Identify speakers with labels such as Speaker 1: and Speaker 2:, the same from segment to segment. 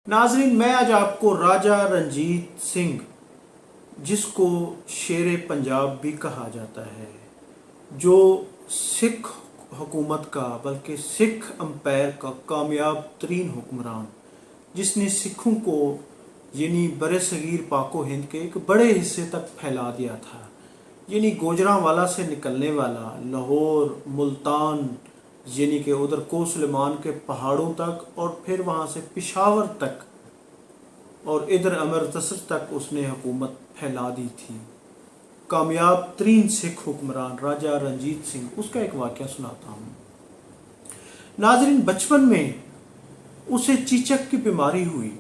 Speaker 1: नाजरीन, मैं आज आपको राजा रंजीत सिंह, जिसको शेर पंजाब भी कहा जाता है, जो सिख हुकूमत का बल्कि सिख अम्पायर का कामयाब तरीन हुक्मरान, जिसने सिखों को यानी बर सगीर पाको हिंद के एक बड़े हिस्से तक फैला दिया था, यानी गोजरांवाला से निकलने वाला लाहौर, मुल्तान, यानी कि उधर कोसलमान के पहाड़ों तक और फिर वहाँ से पेशावर तक और इधर अमृतसर तक उसने हुकूमत फैला दी थी। कामयाब तरीन सिख हुक्मरान राजा रंजीत सिंह, उसका एक वाक़या सुनाता हूँ। नाजरीन, बचपन में उसे चीचक की बीमारी हुई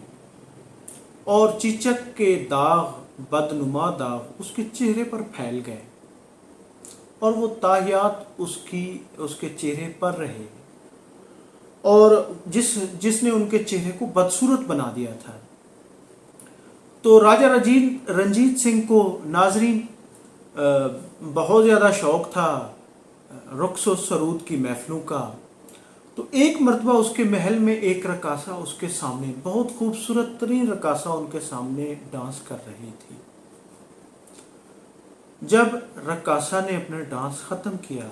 Speaker 1: और चीचक के दाग, बदनुमा दाग उसके चेहरे पर फैल गए और वो ताहियात उसके चेहरे पर रहे और जिसने उनके चेहरे को बदसूरत बना दिया था। तो राजा रंजीत सिंह को नाजरीन बहुत ज़्यादा शौक़ था रक़्स व सरूद की महफ़िलों का। तो एक मरतबा उसके महल में एक रकासा उसके सामने, बहुत खूबसूरत तरीन रकासा उनके सामने डांस कर रही थी। जब रकासा ने अपना डांस ख़त्म किया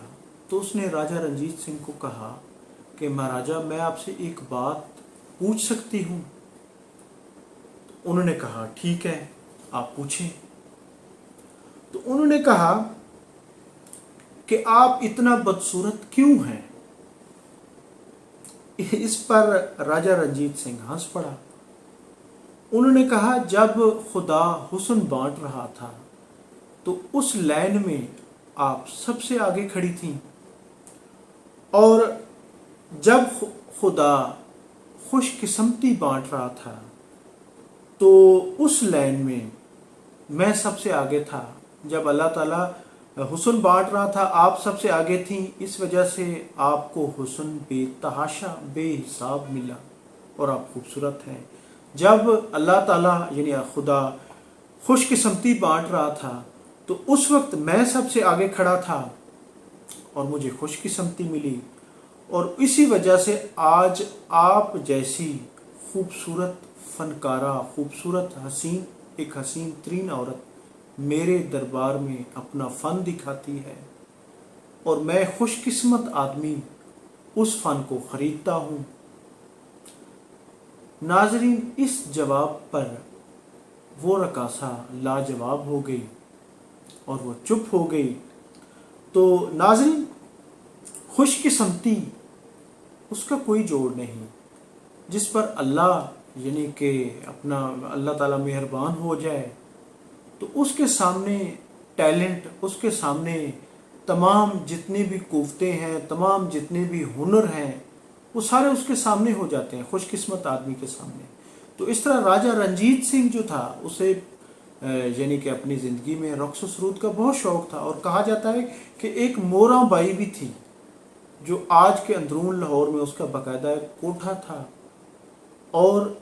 Speaker 1: तो उसने राजा रंजीत सिंह को कहा कि महाराजा, मैं आपसे एक बात पूछ सकती हूँ? तो उन्होंने कहा ठीक है, आप पूछें। तो उन्होंने कहा कि आप इतना बदसूरत क्यों हैं? इस पर राजा रंजीत सिंह हंस पड़ा। उन्होंने कहा, जब खुदा हुस्न बांट रहा था तो उस लाइन में आप सबसे आगे खड़ी थीं, और जब खुदा खुशकिस्मती बांट रहा था तो उस लाइन में मैं सबसे आगे था। जब अल्लाह ताला हुस्न बांट रहा था, आप सबसे आगे थीं, इस वजह से आपको हुस्न बेतहाशा बेहिसाब मिला और आप खूबसूरत हैं। जब अल्लाह ताला यानी खुदा खुशकिस्मती बांट रहा था तो उस वक्त मैं सबसे आगे खड़ा था और मुझे खुशकिस्मती मिली, और इसी वजह से आज आप जैसी खूबसूरत फनकारा, खूबसूरत हसीन, एक हसीन तरीन औरत मेरे दरबार में अपना फ़न दिखाती है और मैं खुशकिस्मत आदमी उस फ़न को ख़रीदता हूँ। नाजरीन, इस जवाब पर वो रकासा लाजवाब हो गई और वो चुप हो गई। तो नाजरीन, खुशकिस्मती उसका कोई जोड़ नहीं, जिस पर अल्लाह यानी कि अपना अल्लाह ताला मेहरबान हो जाए तो उसके सामने टैलेंट, उसके सामने तमाम जितने भी कुव्वतें हैं, तमाम जितने भी हुनर हैं, वो सारे उसके सामने हो जाते हैं, खुशकिस्मत आदमी के सामने। तो इस तरह राजा रंजीत सिंह जो था, उसे यानी कि अपनी ज़िंदगी में रक़्स व सरूद का बहुत शौक़ था, और कहा जाता है कि एक मोरा बाई भी थी जो आज के अंदरून लाहौर में उसका बाकायदा एक कोठा था। और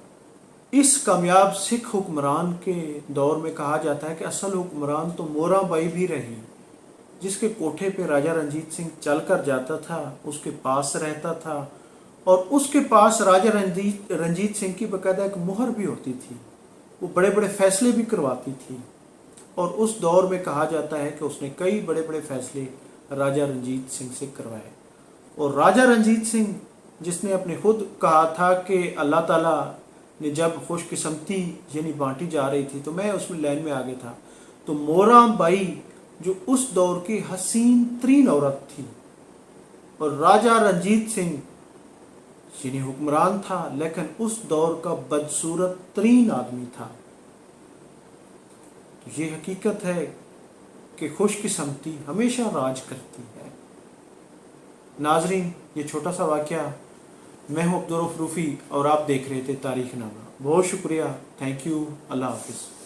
Speaker 1: इस कामयाब सिख हुक्मरान के दौर में कहा जाता है कि असल हुक्मरान तो मोरा बाई भी रही, जिसके कोठे पे राजा रंजीत सिंह चल कर जाता था, उसके पास रहता था, और उसके पास राजा रंजीत सिंह की बाकायदा एक मुहर भी होती थी, वो बड़े बड़े फ़ैसले भी करवाती थी। और उस दौर में कहा जाता है कि उसने कई बड़े बड़े फ़ैसले राजा रंजीत सिंह से करवाए। और राजा रंजीत सिंह, जिसने अपने खुद कहा था कि अल्लाह ताला ने जब खुशकिस्मती यानी बांटी जा रही थी तो मैं उसमें लाइन में आगे था, तो मोरा बाई जो उस दौर की हसीन तरीन औरत थी, और राजा रंजीत सिंह यानी हुक्मरान था लेकिन उस दौर का बदसूरत तरीन आदमी था। तो ये हकीकत है कि खुशकिस्मती हमेशा राज करती है। नाजरीन, ये छोटा सा वाक़या, मैं हूँ अब्दुल रऊफ़ रूफ़ी और आप देख रहे थे तारीख़ नामा। बहुत शुक्रिया, थैंक यू, अल्लाह हाफ़िज़।